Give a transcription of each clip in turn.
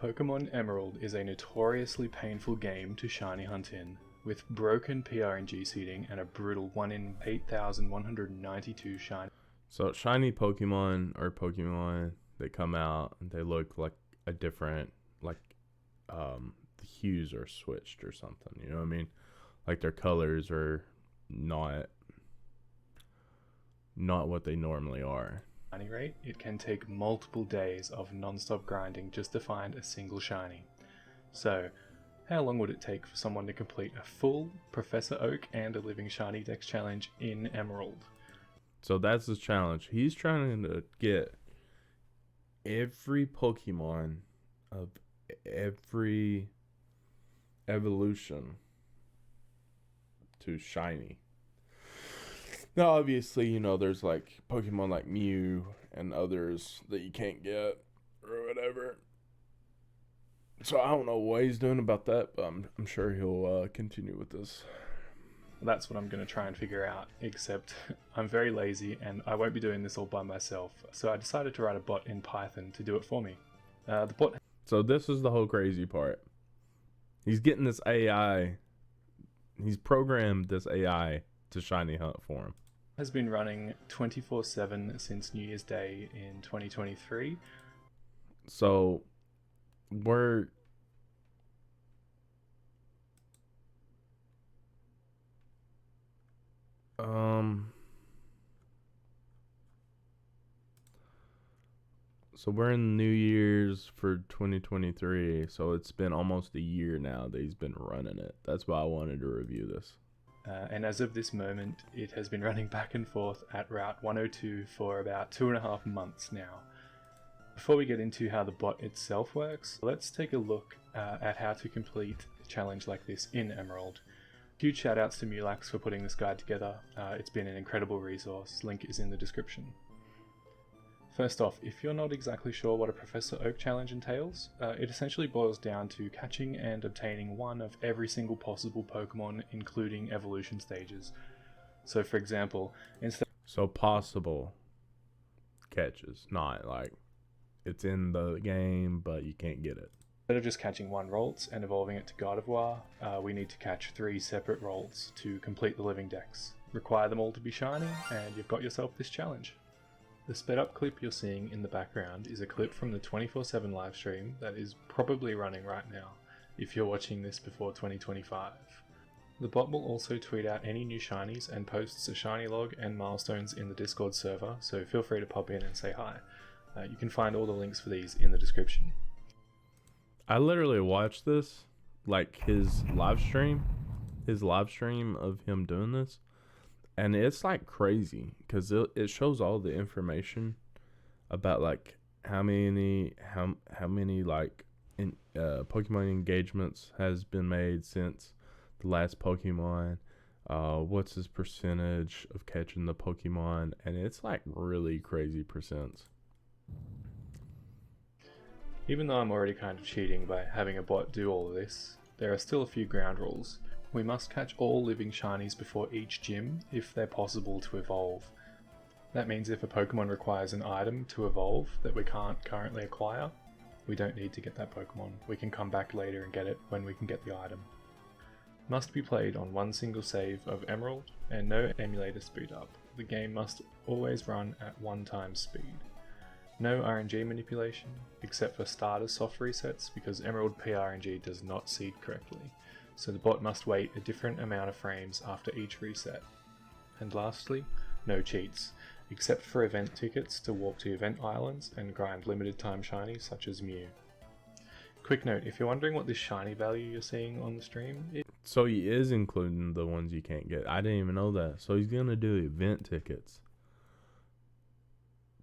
Pokemon Emerald is a notoriously painful game to shiny hunt in, with broken PRNG seeding and a brutal 1 in 8,192 shiny. So shiny Pokemon are Pokemon that come out and they look like a different, like the hues are switched or something. You know what I mean? Like their colors are not what they normally are. Rate, it can take multiple days of non-stop grinding just to find a single shiny. So, how long would it take for someone to complete a full Professor Oak and a Living Shiny Dex challenge in Emerald? So that's his challenge. He's trying to get every Pokemon of every evolution to shiny. Now, obviously, you know, there's like Pokemon like Mew and others that you can't get or whatever. So I don't know what he's doing about that, but I'm sure he'll continue with this. That's what I'm going to try and figure out, except I'm very lazy and I won't be doing this all by myself, so I decided to write a bot in Python to do it for me. The bot... So this is the whole crazy part. He's getting this AI, he's programmed this AI to shiny hunt for him. Has been running 24/7 since New Year's Day in 2023. So we're so we're in New Year's for 2023. So it's been almost a year now that he's been running it. That's why I wanted to review this. And as of this moment, it has been running back and forth at Route 102 for about 2.5 months now. Before we get into how the bot itself works, let's take a look at how to complete a challenge like this in Emerald. Huge shout outs to Mulax for putting this guide together. It's been an incredible resource. Link is in the description. First off, if you're not exactly sure what a Professor Oak challenge entails, it essentially boils down to catching and obtaining one of every single possible Pokemon, including evolution stages. So for example, So possible catches, not like it's in the game, but you can't get it. Instead of just catching one Ralts and evolving it to Gardevoir, we need to catch 3 separate Ralts to complete the living dex. Require them all to be shiny, and you've got yourself this challenge. The sped up clip you're seeing in the background is a clip from the 24/7 livestream that is probably running right now, if you're watching this before 2025. The bot will also tweet out any new shinies and posts a shiny log and milestones in the Discord server, so feel free to pop in and say hi. You can find all the links for these in the description. I literally watched this, like his live stream of him doing this, and it's like crazy because it shows all the information about like how many like Pokemon engagements has been made since the last Pokemon, what's his percentage of catching the Pokemon, and it's like really crazy percents. Even though I'm already kind of cheating by having a bot do all of this, there are still a few ground rules. We must catch all living shinies before each gym if they're possible to evolve. That means if a Pokemon requires an item to evolve that we can't currently acquire, we don't need to get that Pokemon. We can come back later and get it when we can get the item. Must be played on one single save of Emerald and no emulator speed up. The game must always run at 1x speed. No RNG manipulation, except for starter soft resets because Emerald PRNG does not seed correctly, so the bot must wait a different amount of frames after each reset. And lastly, no cheats, except for event tickets to walk to event islands and grind limited time shinies such as Mew. Quick note, if you're wondering what this shiny value you're seeing on the stream is... So he is including the ones you can't get. I didn't even know that. So he's going to do event tickets.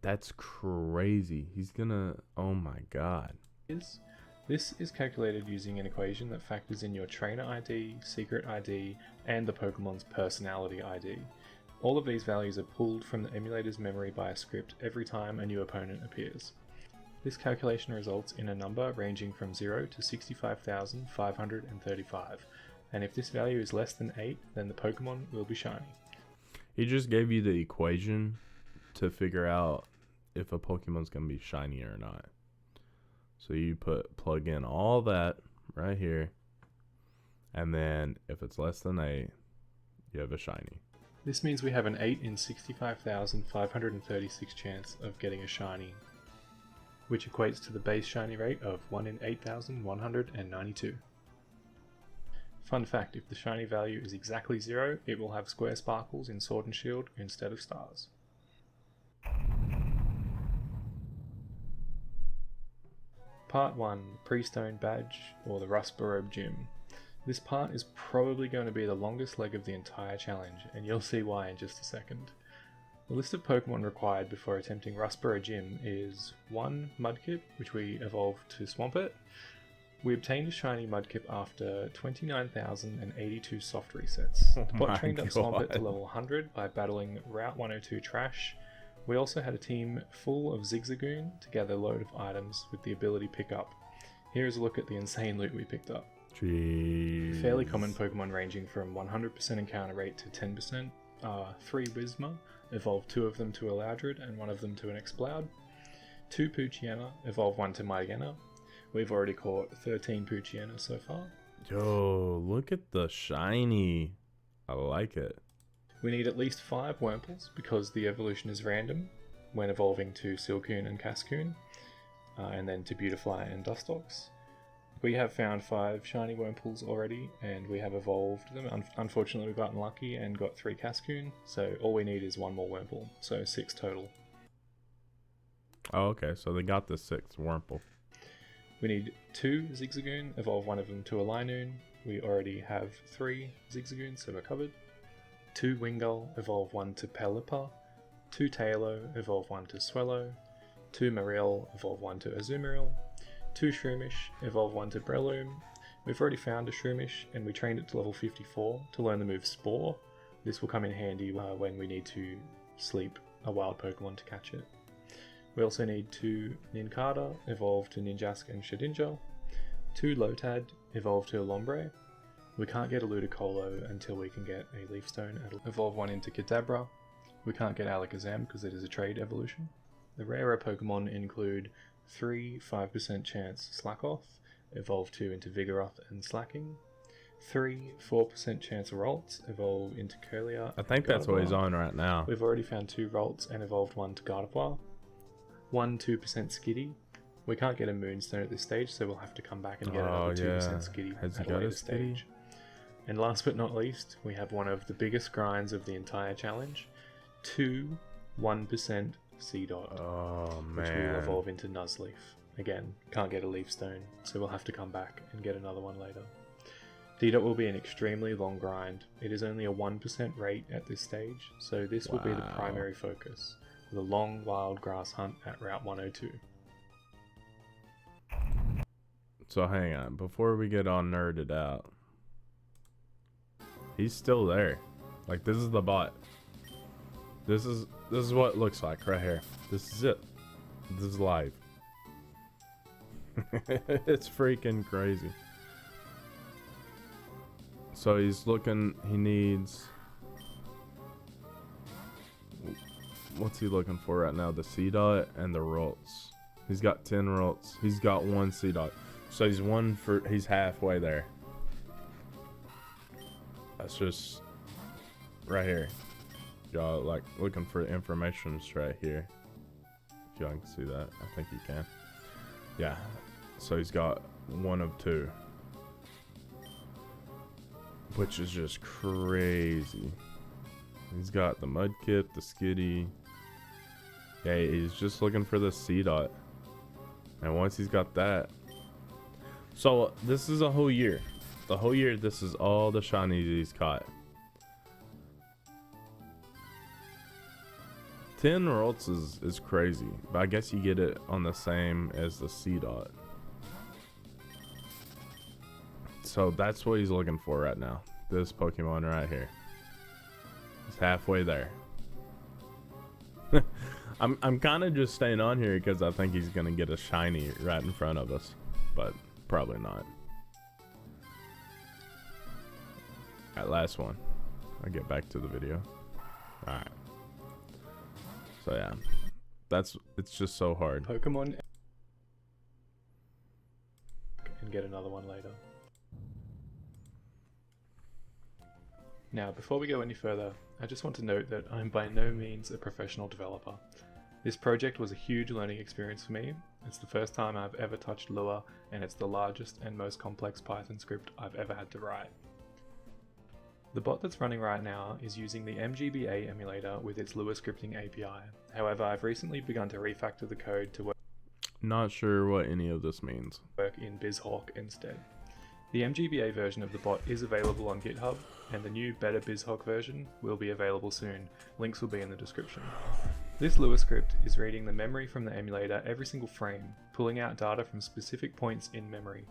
That's crazy. He's gonna... Oh my god. This is calculated using an equation that factors in your trainer ID, secret ID, and the Pokemon's personality ID. All of these values are pulled from the emulator's memory by a script every time a new opponent appears. This calculation results in a number ranging from 0 to 65,535, and if this value is less than 8, then the Pokemon will be shiny. He just gave you the equation to figure out if a Pokemon's gonna be shiny or not. So you plug in all that right here, and then if it's less than 8, you have a shiny. This means we have an 8 in 65,536 chance of getting a shiny, which equates to the base shiny rate of 1 in 8,192. Fun fact, if the shiny value is exactly 0, it will have square sparkles in Sword and Shield instead of stars. Part 1, Pre-Stone Badge, or the Rustborough Gym. This part is probably going to be the longest leg of the entire challenge, and you'll see why in just a second. The list of Pokemon required before attempting Rustborough Gym is 1. Mudkip, which we evolved to Swampert. We obtained a shiny Mudkip after 29,082 soft resets. The bot trained up Swampert to level 100 by battling Route 102 Trash. We also had a team full of Zigzagoon to gather a load of items with the ability Pickup. Here's a look at the insane loot we picked up. Jeez. Fairly common Pokemon ranging from 100% encounter rate to 10% are 3 Whismur, evolved 2 of them to a Loudred and 1 of them to an Exploud. 2 Poochyena, evolve 1 to Mygena. We've already caught 13 Poochyena so far. Yo, look at the shiny. I like it. We need at least 5 Wurmples because the evolution is random when evolving to Silcoon and Cascoon, and then to Beautifly and Dustox. We have found 5 shiny Wurmples already, and we have evolved them. Unfortunately, we've gotten lucky and got 3 Cascoon, so all we need is 1 more Wurmple, so 6 total. Oh, okay, so they got the 6th Wurmple. We need 2 Zigzagoon, evolve 1 of them to a Linoon. We already have 3 Zigzagoon, so we're covered. 2 Wingull, evolve 1 to Pelipper. 2 Tailo, evolve 1 to Swellow. 2 Marill, evolve 1 to Azumarill. 2 Shroomish, evolve 1 to Breloom. We've already found a Shroomish and we trained it to level 54 to learn the move Spore. This will come in handy when we need to sleep a wild Pokemon to catch it. We also need 2 Nincada, evolve to Ninjask and Shedinja. 2 Lotad, evolve to Lombre. We can't get a Ludicolo until we can get a Leaf Stone and evolve 1 into Kadabra. We can't get Alakazam because it is a trade evolution. The rarer Pokemon include 3 5% chance Slackoth, evolve 2 into Vigoroth and Slacking. 3 4% chance Ralts, evolve into Curlier. I think that's what he's on right now. We've already found 2 Ralts and evolved 1 to Gardevoir. 1 2% Skitty. We can't get a Moonstone at this stage, so we'll have to come back and get another 2% Skitty at a later stage. And last but not least, we have one of the biggest grinds of the entire challenge. 2 1% Seedot, which will evolve into Nuzleaf. Again, can't get a Leaf Stone, so we'll have to come back and get another one later. D-Dot will be an extremely long grind. It is only a 1% rate at this stage, so this will be the primary focus. The long wild grass hunt at Route 102. So hang on, before we get all nerded out, he's still there. Like, this is the bot. This is what it looks like right here. This is it. This is live. It's freaking crazy. So he's looking, he needs, what's he looking for right now? The Seedot and the Ralts. He's got 10 Ralts. He's got 1 Seedot. So he's halfway there. That's just right here. Y'all like looking for information right here. If y'all can see that, I think you can. Yeah. So he's got 1 of 2. Which is just crazy. He's got the Mudkip, the Skitty. Yeah, he's just looking for the Seedot. And once he's got that. So this is a whole year. The whole year, this is all the shinies he's caught. 10 Ralts is crazy. But I guess you get it on the same as the Seedot. So that's what he's looking for right now. This Pokemon right here. He's halfway there. I'm kind of just staying on here because I think he's gonna get a shiny right in front of us, but probably not. Alright, last one. I'll get back to the video. Alright. So yeah, it's just so hard. Pokemon. and get another one later. Now, before we go any further, I just want to note that I'm by no means a professional developer. This project was a huge learning experience for me. It's the first time I've ever touched Lua, and it's the largest and most complex Python script I've ever had to write. The bot that's running right now is using the MGBA emulator with its Lua scripting API. However, I've recently begun to refactor the code to Not sure what any of this means. work in BizHawk instead. The MGBA version of the bot is available on GitHub, and the new better BizHawk version will be available soon. Links will be in the description. This Lua script is reading the memory from the emulator every single frame, pulling out data from specific points in memory.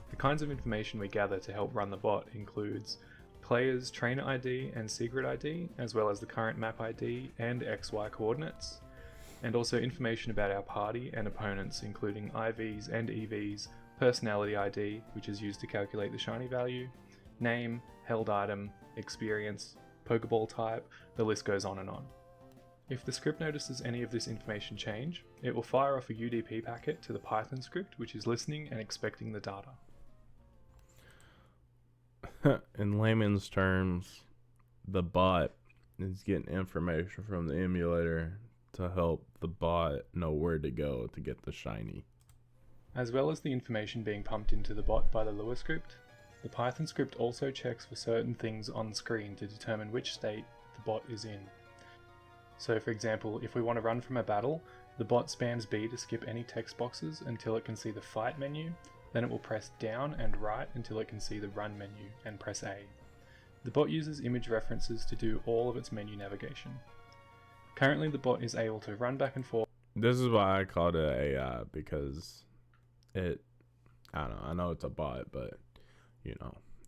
The kinds of information we gather to help run the bot includes player's trainer ID and secret ID, as well as the current map ID and XY coordinates, and also information about our party and opponents, including IVs and EVs, personality ID, which is used to calculate the shiny value, name, held item, experience, Pokeball type, the list goes on and on. If the script notices any of this information change, it will fire off a UDP packet to the Python script, which is listening and expecting the data. In layman's terms, the bot is getting information from the emulator to help the bot know where to go to get the shiny. As well as the information being pumped into the bot by the Lua script, the Python script also checks for certain things on screen to determine which state the bot is in. So for example, if we want to run from a battle, the bot spams B to skip any text boxes until it can see the fight menu, then it will press down and right until it can see the run menu and press A. The bot uses image references to do all of its menu navigation. Currently the bot is able to run back and forth. This is why I called it AI, because I know it's a bot, but it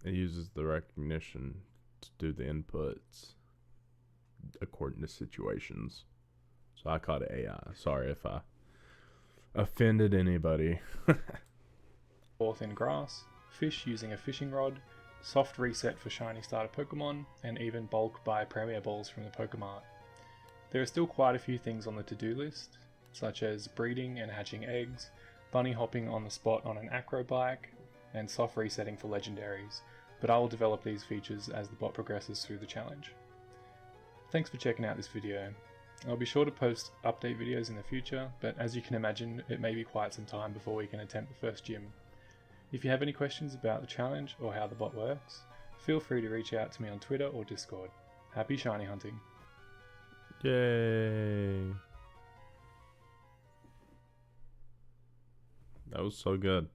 uses the recognition to do the inputs according to situations. So I called it AI. Sorry if I offended anybody. Forth in grass, fish using a fishing rod, soft reset for shiny starter Pokemon, and even bulk buy Premier Balls from the Pokemart. There are still quite a few things on the to-do list, such as breeding and hatching eggs, bunny hopping on the spot on an acro bike, and soft resetting for legendaries, but I will develop these features as the bot progresses through the challenge. Thanks for checking out this video. I'll be sure to post update videos in the future, but as you can imagine, it may be quite some time before we can attempt the first gym. If you have any questions about the challenge or how the bot works, feel free to reach out to me on Twitter or Discord. Happy shiny hunting! Yay! That was so good.